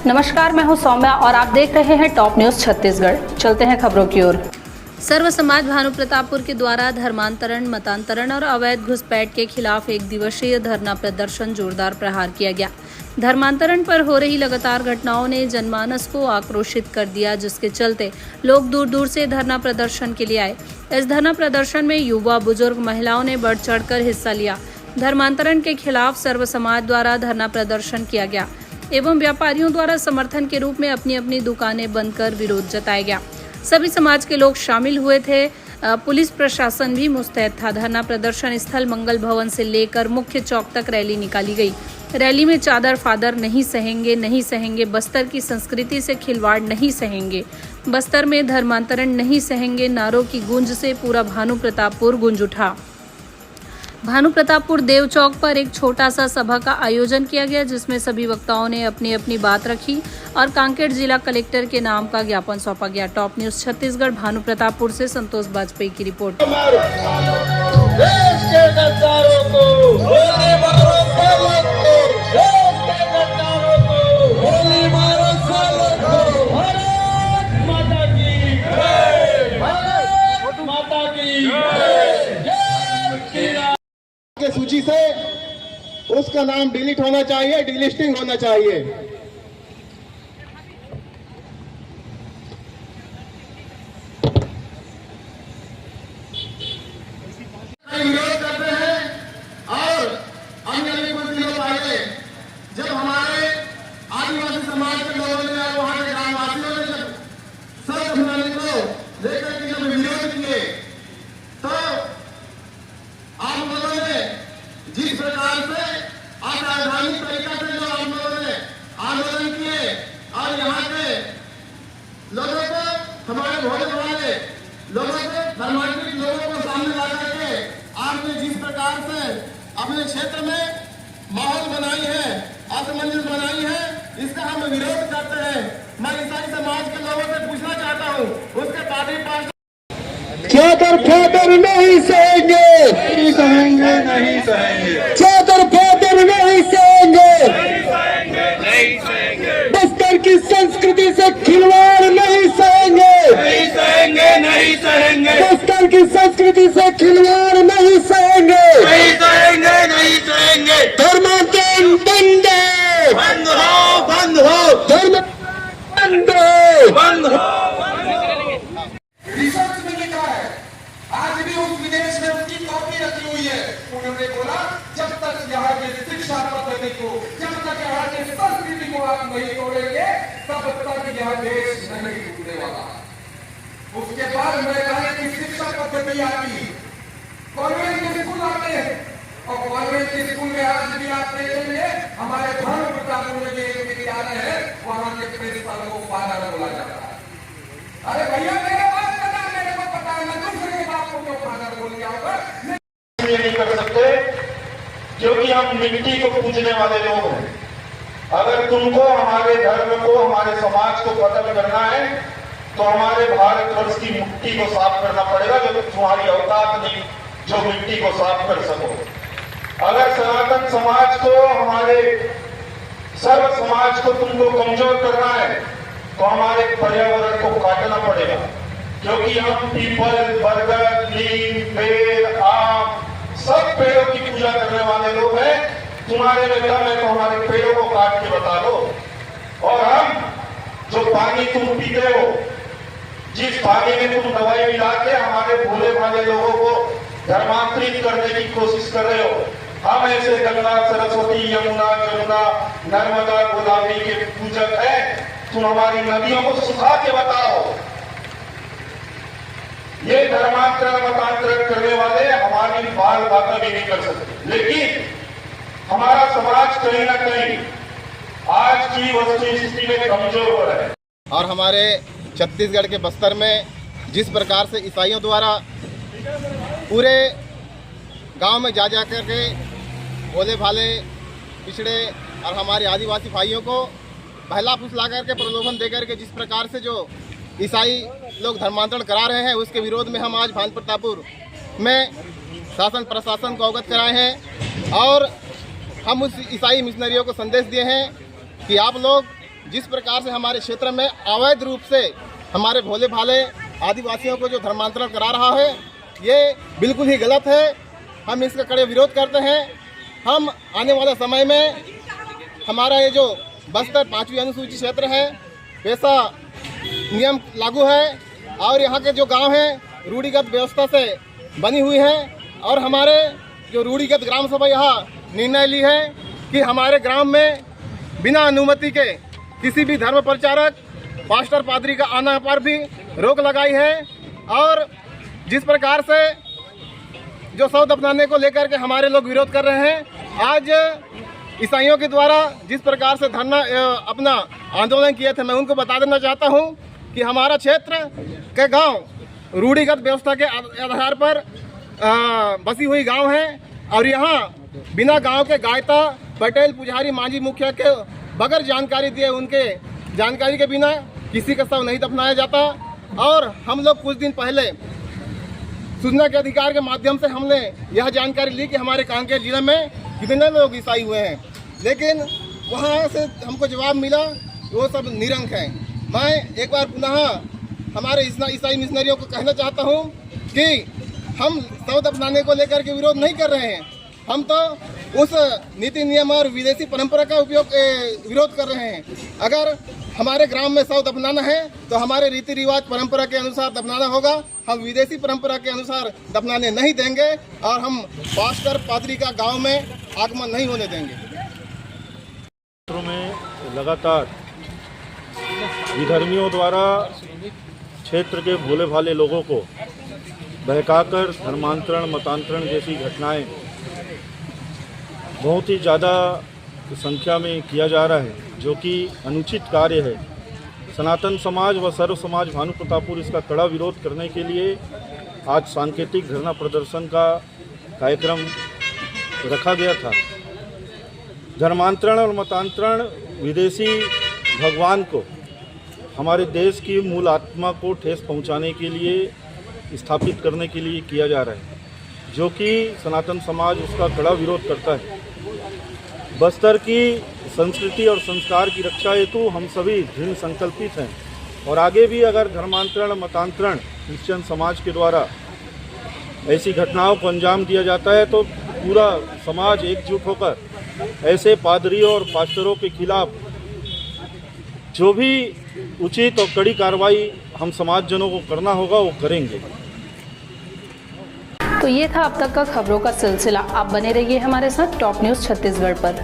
नमस्कार, मैं हूं सौम्या और आप देख रहे हैं टॉप न्यूज छत्तीसगढ़। चलते हैं खबरों की ओर। सर्व समाज भानु प्रतापपुर के द्वारा धर्मांतरण, मतांतरण और अवैध घुसपैठ के खिलाफ एक दिवसीय धरना प्रदर्शन जोरदार प्रहार किया गया। धर्मांतरण पर हो रही लगातार घटनाओं ने जनमानस को आक्रोशित कर दिया, जिसके चलते लोग दूर दूर से धरना प्रदर्शन के लिए आए। इस धरना प्रदर्शन में युवा, बुजुर्ग, महिलाओं ने बढ़ चढ़कर हिस्सा लिया। धर्मांतरण के खिलाफ सर्व समाज द्वारा धरना प्रदर्शन किया गया एवं व्यापारियों द्वारा समर्थन के रूप में अपनी अपनी दुकानें बंद कर विरोध जताया गया। सभी समाज के लोग शामिल हुए थे। पुलिस प्रशासन भी मुस्तैद था। धरना प्रदर्शन स्थल मंगल भवन से लेकर मुख्य चौक तक रैली निकाली गई। रैली में चादर फादर नहीं सहेंगे, नहीं सहेंगे, बस्तर की संस्कृति से खिलवाड़ नहीं सहेंगे, बस्तर में धर्मांतरण नहीं सहेंगे नारों की गूंज से पूरा भानु प्रतापपुर गूंज उठा। भानु प्रतापपुर देव चौक पर एक छोटा सा सभा का आयोजन किया गया, जिसमें सभी वक्ताओं ने अपनी अपनी बात रखी और कांकेर जिला कलेक्टर के नाम का ज्ञापन सौंपा गया। टॉप न्यूज छत्तीसगढ़ भानु प्रतापपुर से संतोष बाजपेयी की रिपोर्ट। के सूची से उसका नाम डिलीट होना चाहिए, डिलिस्टिंग होना चाहिए। विरोध करते हैं और अन्य कुछ दिनों पहले जब हमारे आदिवासी समाज के लोगों ने और वहां के ग्रामवासियों ने जब सर्व बनाने को लेकर के जब विरोध किए, तो आप लोगों ने जिस प्रकार से असावधानिक तरीका से जो आप लोगों ने आंदोलन किए और यहाँ के लोगों को, हमारे भोले भाले लोगों को, धर्मांतरित लोगों को सामने ला करके आपने जिस प्रकार से अपने क्षेत्र में माहौल बनाई है, असमंजस बनाई है, इसका हम विरोध करते हैं। मैं ईसाई समाज के लोगों से पूछना चाहता हूँ, उसके पादरी पास चादर फादर नहीं सहेंगे, नहीं सहेंगे, नहीं सहेंगे, चादर फादर नहीं सहेंगे, नहीं सहेंगे, बस्तर की संस्कृति से खिलवाड़ नहीं सहेंगे, नहीं सहेंगे, नहीं सहेंगे, बस्तर की संस्कृति से खिलवाड़ नहीं सहेंगे, नहीं सहेंगे, नहीं सहेंगे, धर्मांतरण बंद हो, बंद हो, बंद हो, धर्म बंद हो, बंद हो। आज भी उस विदेश में उसकी कॉपी रखी हुई है। उन्होंने बोला जब तक यहाँ के शिक्षा पद्धति को, जब तक यहाँ के संस्कृति को आप नहीं तोड़ेंगे, तब तक यह देश नहीं टूटने वाला। उसके बाद मैं कहा कि शिक्षा पद्धति आती, कॉन्वेंट के स्कूल आते हैं और कॉन्वेंट के स्कूल में आज भी आप देखेंगे हमारे भानु प्रतापपुर में एक विद्यालय है, वहां के प्रिंसिपल को फादर बोला जाता है। अरे भैया मेरे पास नहीं कर सकते, क्योंकि हम मिट्टी को पूजने वाले लोग हैं। अगर तुमको हमारे धर्म को, हमारे समाज को खत्म करना है तो हमारे भारतवर्ष की मिट्टी को साफ करना पड़ेगा, जो तुम्हारी औकात नहीं जो मिट्टी को साफ कर सको। अगर सनातन समाज को, हमारे सर्व समाज को तुमको कमजोर करना है तो हमारे पर्यावरण को काटना पड़ेगा, क्योंकि हम पीपल, बरगद, नीम, पेड़, आम सब पेड़ों की पूजा करने वाले लोग हैं। तुम्हारे में दम है तो हमारे पेड़ों को काट के बता दो। और हम जो पानी तुम पीते हो, जिस पानी में तुम दवाई मिला के हमारे भोले भाले लोगों को धर्मांतरित करने की कोशिश कर रहे हो, हम ऐसे गंगा, सरस्वती, यमुना, जमुना, नर्मदा, गोदावरी के पूजक हैं। तुम हमारी नदियों को सुखा के बताओ। ये धर्मांतरण, मतांतरण करने वाले हमारी बाल बातें भी नहीं कर सकते, लेकिन हमारा समाज कहीं ना कहीं आज की वस्तुस्थिति में कमजोर हो रहा है। और हमारे छत्तीसगढ़ के बस्तर में जिस प्रकार से ईसाइयों द्वारा पूरे गांव में जा कर के भोले भाले, पिछड़े और हमारे आदिवासी भाइयों को बहला फुसला करके, प्रलोभन देकर के जिस प्रकार से जो ईसाई लोग धर्मांतरण करा रहे हैं, उसके विरोध में हम आज भानु प्रतापपुर में शासन प्रशासन को अवगत कराए हैं और हम उस ईसाई मिशनरियों को संदेश दिए हैं कि आप लोग जिस प्रकार से हमारे क्षेत्र में अवैध रूप से हमारे भोले भाले आदिवासियों को जो धर्मांतरण करा रहा है, ये बिल्कुल ही गलत है। हम इसका कड़े विरोध करते हैं। हम आने वाले समय में हमारा ये जो बस्तर 5वीं अनुसूची क्षेत्र है, वैसा नियम लागू है और यहाँ के जो गांव हैं रूढ़िगत व्यवस्था से बनी हुई है और हमारे जो रूढ़िगत ग्राम सभा यहाँ निर्णय ली है कि हमारे ग्राम में बिना अनुमति के किसी भी धर्म प्रचारक पास्टर पादरी का आना पर भी रोक लगाई है। और जिस प्रकार से जो शव दफनाने को लेकर के हमारे लोग विरोध कर रहे हैं, आज ईसाइयों के द्वारा जिस प्रकार से धरना अपना आंदोलन किए थे, मैं उनको बता देना चाहता हूं कि हमारा क्षेत्र के गांव रूढ़िगत व्यवस्था के आधार पर बसी हुई गांव है और यहाँ बिना गांव के गायता पटेल पुजारी मांझी मुखिया के बगैर जानकारी दिए, उनके जानकारी के बिना किसी का शव नहीं दफनाया जाता। और हम लोग कुछ दिन पहले सूचना के अधिकार के माध्यम से हमने यह जानकारी ली कि हमारे कांकेर जिले में कितने लोग ईसाई हुए हैं, लेकिन वहाँ से हमको जवाब मिला वो सब निरंक हैं। मैं एक बार पुनः हमारे ईसाई मिशनरियों को कहना चाहता हूँ कि हम शव दफनाने को लेकर के विरोध नहीं कर रहे हैं, हम तो उस नीति नियम और विदेशी परंपरा का विरोध कर रहे हैं। अगर हमारे ग्राम में शव दफनाना है तो हमारे रीति रिवाज परंपरा के अनुसार दफनाना होगा। हम विदेशी परंपरा के अनुसार दफनाने नहीं देंगे और हम पास्टर पादरी का गांव में आगमन नहीं होने देंगे। क्षेत्रों में लगातार विधर्मियों द्वारा क्षेत्र के भोले भाले लोगों को बहकाकर धर्मांतरण मतांतरण जैसी घटनाएं बहुत ही ज़्यादा संख्या में किया जा रहा है, जो कि अनुचित कार्य है। सनातन समाज व सर्व समाज भानु प्रतापपुर इसका कड़ा विरोध करने के लिए आज सांकेतिक धरना प्रदर्शन का कार्यक्रम रखा गया था। धर्मांतरण और मतांतरण विदेशी भगवान को हमारे देश की मूल आत्मा को ठेस पहुंचाने के लिए स्थापित करने के लिए किया जा रहा है, जो कि सनातन समाज उसका कड़ा विरोध करता है। बस्तर की संस्कृति और संस्कार की रक्षा हेतु हम सभी दृढ़ संकल्पित हैं और आगे भी अगर धर्मांतरण मतांतरण क्रिश्चियन समाज के द्वारा ऐसी घटनाओं को अंजाम दिया जाता है तो पूरा समाज एकजुट होकर ऐसे पादरियों और पास्टरों के खिलाफ जो भी उचित और कड़ी कार्रवाई हम समाजजनों को करना होगा वो करेंगे। तो ये था अब तक का खबरों का सिलसिला। आप बने रहिए हमारे साथ टॉप न्यूज़ छत्तीसगढ़ पर।